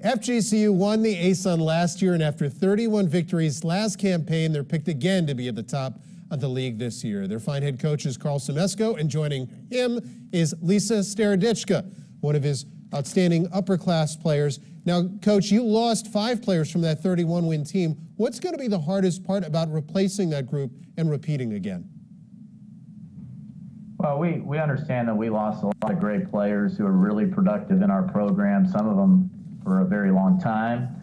FGCU won the ASUN last year, and after 31 victories last campaign, they're picked again to be at the top of the league this year. Their fine head coach is Carl Semesco, and joining him is Lisa Staradichka, one of his outstanding upper-class players. Now, Coach, you lost 5 players from that 31-win team. What's going to be the hardest part about replacing that group and repeating again? Well, we understand that we lost a lot of great players who are really productive in our program, some of them for a very long time.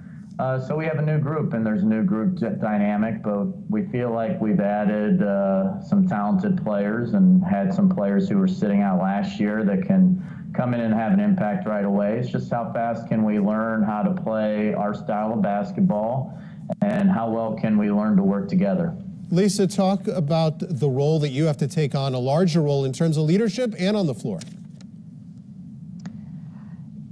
So we have a new group, and there's a new group dynamic, but we feel like we've added some talented players and had some players who were sitting out last year that can come in and have an impact right away. It's just how fast can we learn how to play our style of basketball, and how well can we learn to work together. Lisa, talk about the role that you have to take on, a larger role in terms of leadership and on the floor.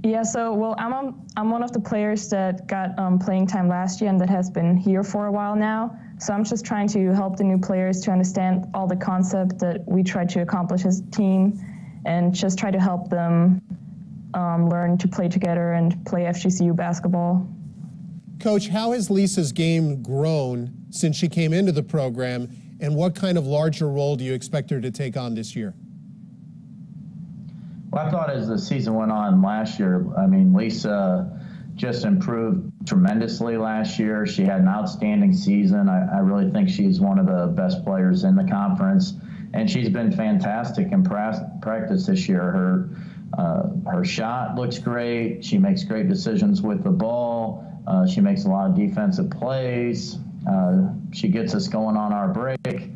Yeah, so, well, I'm one of the players that got playing time last year and that has been here for a while now. So I'm just trying to help the new players to understand all the concepts that we try to accomplish as a team, and just try to help them learn to play together and play FGCU basketball. Coach, how has Lisa's game grown since she came into the program, and what kind of larger role do you expect her to take on this year? Well, I thought as the season went on last year, I mean, Lisa just improved tremendously last year. She had an outstanding season. I really think she's one of the best players in the conference, and she's been fantastic in practice this year. Her shot looks great. She makes great decisions with the ball. She makes a lot of defensive plays. She gets us going on our break.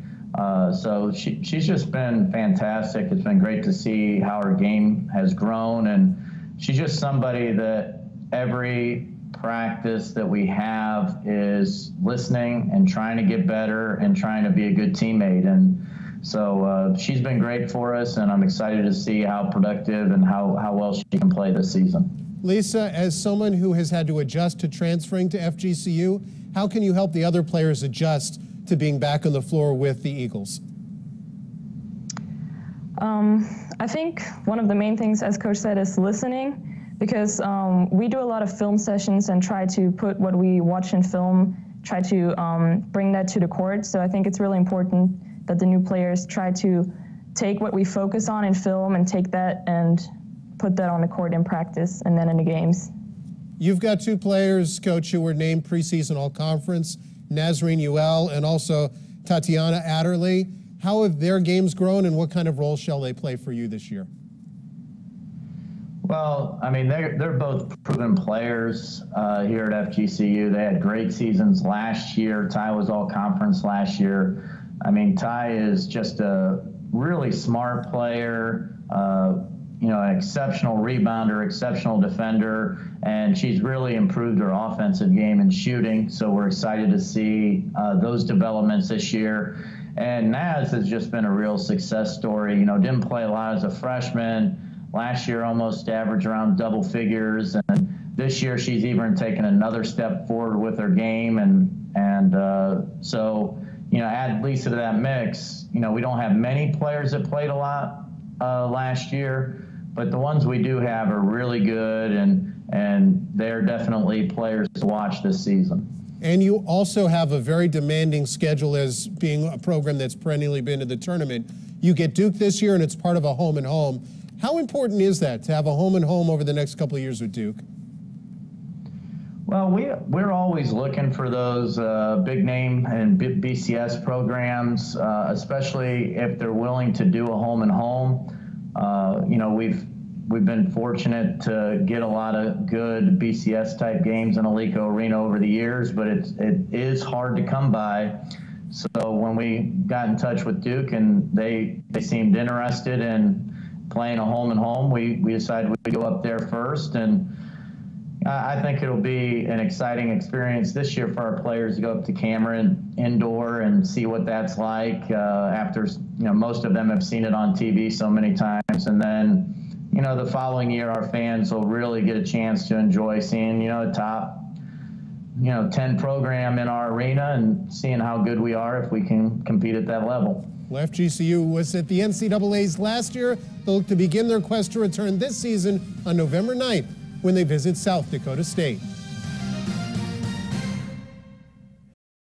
So she's just been fantastic. It's been great to see how her game has grown, and she's just somebody that every practice that we have is listening and trying to get better and trying to be a good teammate. And so she's been great for us, and I'm excited to see how productive and how well she can play this season. Lisa, as someone who has had to adjust to transferring to FGCU, how can you help the other players adjust to being back on the floor with the Eagles? I think one of the main things, as Coach said, is listening, because we do a lot of film sessions and try to put what we watch in film, try to bring that to the court. So I think it's really important that the new players try to take what we focus on in film and take that and put that on the court in practice and then in the games. You've got 2 players, Coach, who were named preseason all-conference, Nazreen Ewell and also Tatiana Adderley. How have their games grown, and what kind of role shall they play for you this year? Well, I mean, they're both proven players here at FGCU. They had great seasons last year. Ty was all-conference last year. I mean, Ty is just a really smart player, an exceptional rebounder, exceptional defender, and she's really improved her offensive game and shooting. So we're excited to see those developments this year. And Naz has just been a real success story. Didn't play a lot as a freshman. Last year almost averaged around double figures, and this year she's even taken another step forward with her game. And so add Lisa to that mix. We don't have many players that played a lot last year, but the ones we do have are really good, and they're definitely players to watch this season. And you also have a very demanding schedule as being a program that's perennially been to the tournament. You get Duke this year, and it's part of a home and home. How important is that to have a home and home over the next couple of years with Duke? Well, we're always looking for those big name and BCS programs, especially if they're willing to do a home and home. We've been fortunate to get a lot of good BCS type games in Alico Arena over the years, but it is hard to come by. So when we got in touch with Duke and they seemed interested in playing a home and home, we decided we'd go up there first. And I think it'll be an exciting experience this year for our players to go up to Cameron indoor and see what that's like after, most of them have seen it on TV so many times. And then, the following year, our fans will really get a chance to enjoy seeing, a top, 10 program in our arena and seeing how good we are if we can compete at that level. Well, FGCU was at the NCAA's last year. They'll look to begin their quest to return this season on November 9th when they visit South Dakota State.